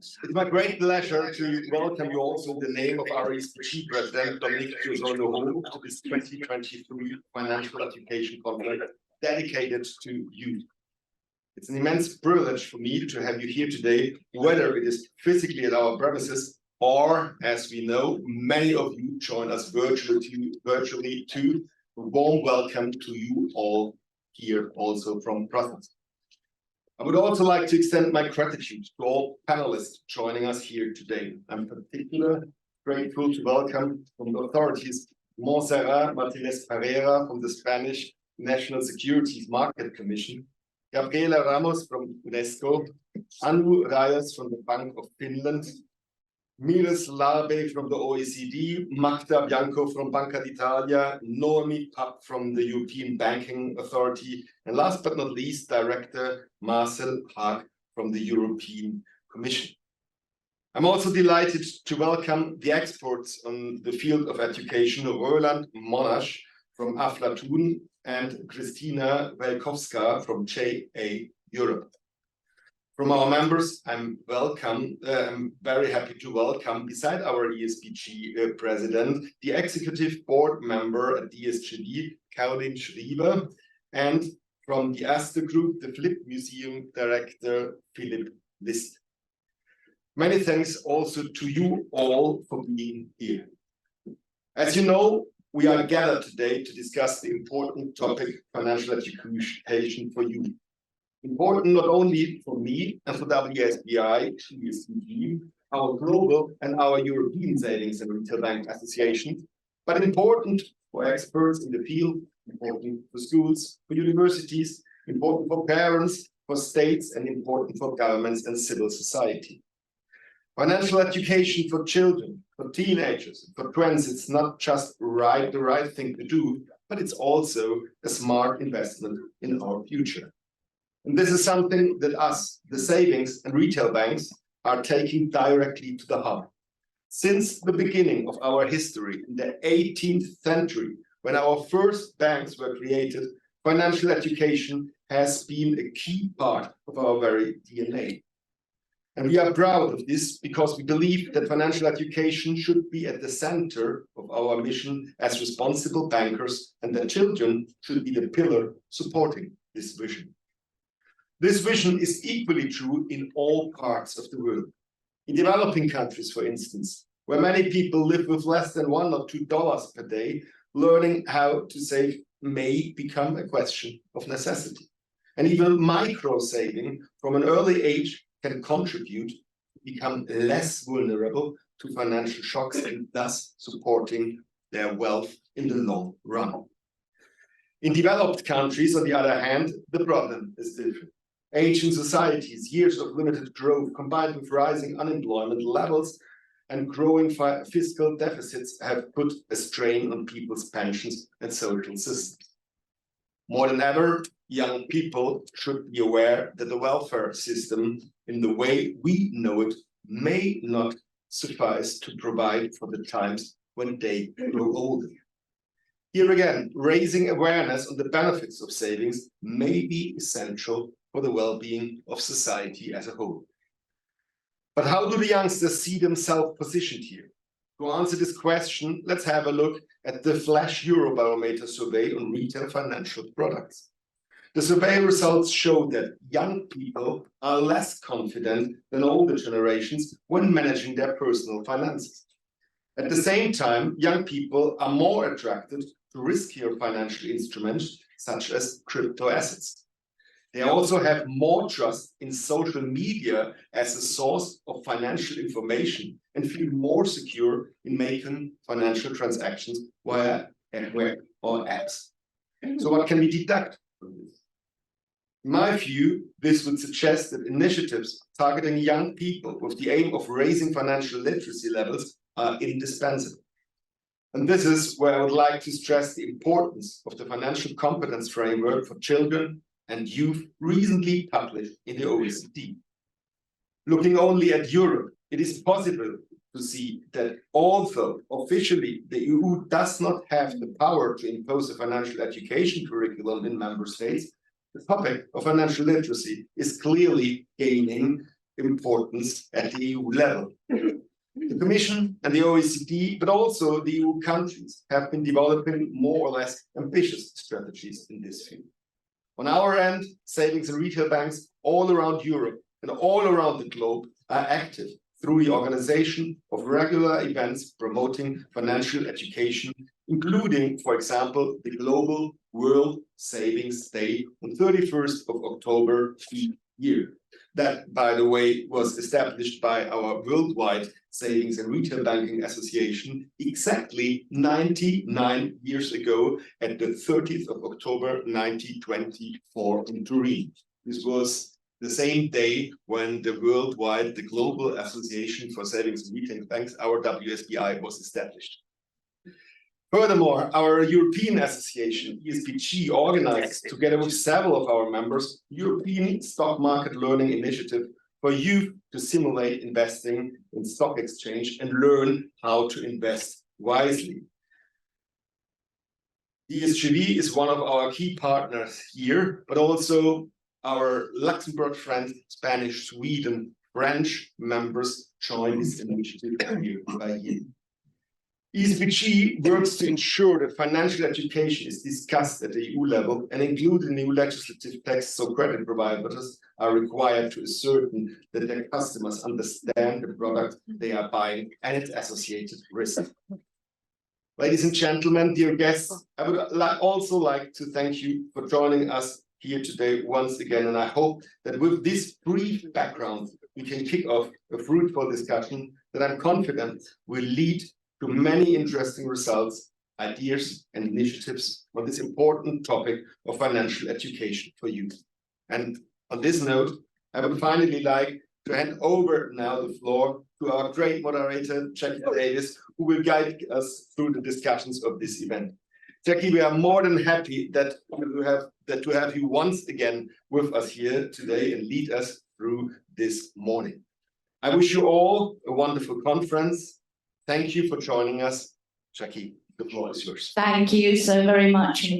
It's my great pleasure to welcome you also in the name of our ESBG President, Dominique to this 2023 Financial Education Conference dedicated to youth. It's an immense privilege for me to have you here today, whether it is physically at our premises or, as we know, many of you join us virtually too. A warm welcome to you all here also from Brussels. I would also like to extend my gratitude to all panelists joining us here today. I'm particularly grateful to welcome from the authorities Montserrat Martinez Pereira from the Spanish National Securities Market Commission, Gabriela Ramos from UNESCO, Anu Reyes from the Bank of Finland, Miris Larbe from the OECD, Magda Bianco from Banca d'Italia, Noemi Papp from the European Banking Authority, and last but not least, Director Marcel Haag from the European Commission. I'm also delighted to welcome the experts on the field of education, Roland Monash from Aflatun and Kristina Welkowska from JA Europe. From our members, I'm very happy to welcome, beside our ESBG president, the executive board member at DSGD, Caroline Schrieber, and from the Astor Group, the Flip Museum director, Philipp List. Many thanks also to you all for being here. As you know, we are gathered today to discuss the important topic, financial education for youth. Important not only for me and for WSBI, ESBG, our global and our European Savings and Retail Bank Association, but important for experts in the field, important for schools, for universities, important for parents, for states, and important for governments and civil society. Financial education for children, for teenagers, for trends, it's not just the right thing to do, but it's also a smart investment in our future. And this is something that us, the savings and retail banks, are taking directly to the heart. Since the beginning of our history in the 18th century, when our first banks were created, financial education has been a key part of our very DNA. And we are proud of this because we believe that financial education should be at the center of our mission as responsible bankers, and that children should be the pillar supporting this vision. This vision is equally true in all parts of the world. In developing countries, for instance, where many people live with less than $1 or $2 per day, learning how to save may become a question of necessity. And even micro-saving from an early age can contribute to become less vulnerable to financial shocks and thus supporting their wealth in the long run. In developed countries, on the other hand, the problem is different. Aging societies, years of limited growth, combined with rising unemployment levels and growing fiscal deficits have put a strain on people's pensions and social systems. More than ever, young people should be aware that the welfare system, in the way we know it, may not suffice to provide for the times when they grow older. Here again, raising awareness on the benefits of savings may be essential for the well-being of society as a whole. But how do the youngsters see themselves positioned here? To answer this question, let's have a look at the Flash Eurobarometer survey on retail financial products. The survey results show that young people are less confident than older generations when managing their personal finances. At the same time, young people are more attracted to riskier financial instruments such as crypto assets. They also have more trust in social media as a source of financial information and feel more secure in making financial transactions via web or apps. So what can we deduct from this? In my view, this would suggest that initiatives targeting young people with the aim of raising financial literacy levels are indispensable. And this is where I would like to stress the importance of the financial competence framework for children and youth recently published in the OECD. Looking only at Europe, it is possible to see that although officially the EU does not have the power to impose a financial education curriculum in member states, the topic of financial literacy is clearly gaining importance at the EU level. The Commission and the OECD, but also the EU countries, have been developing more or less ambitious strategies in this field. On our end, savings and retail banks all around Europe and all around the globe are active through the organization of regular events promoting financial education, including, for example, the Global World Savings Day on 31st of October each year. That, by the way, was established by our Worldwide Savings and Retail Banking Association exactly 99 years ago at the 30th of October 1924 in Turin. This was the same day when the Global Association for Savings and Retail Banks, our WSBI, was established. Furthermore, our European Association, ESBG, organizes, together with several of our members, European Stock Market Learning Initiative for youth to simulate investing in stock exchange and learn how to invest wisely. ESBG is one of our key partners here, but also our Luxembourg, France, Spanish, Sweden, French members join this initiative year by year. ESBG works to ensure that financial education is discussed at the EU level and included in EU legislative texts, so credit providers are required to ascertain that their customers understand the product they are buying and its associated risk. Ladies and gentlemen, dear guests, I would also like to thank you for joining us here today once again, and I hope that with this brief background, we can kick off a fruitful discussion that I'm confident will lead to many interesting results, ideas, and initiatives on this important topic of financial education for youth. And on this note, I would finally like to hand over now the floor to our great moderator, Jackie Davis, who will guide us through the discussions of this event. Jackie, we are more than happy to have you once again with us here today and lead us through this morning. I wish you all a wonderful conference. Thank you for joining us. Jackie, the floor is yours. Thank you so very much.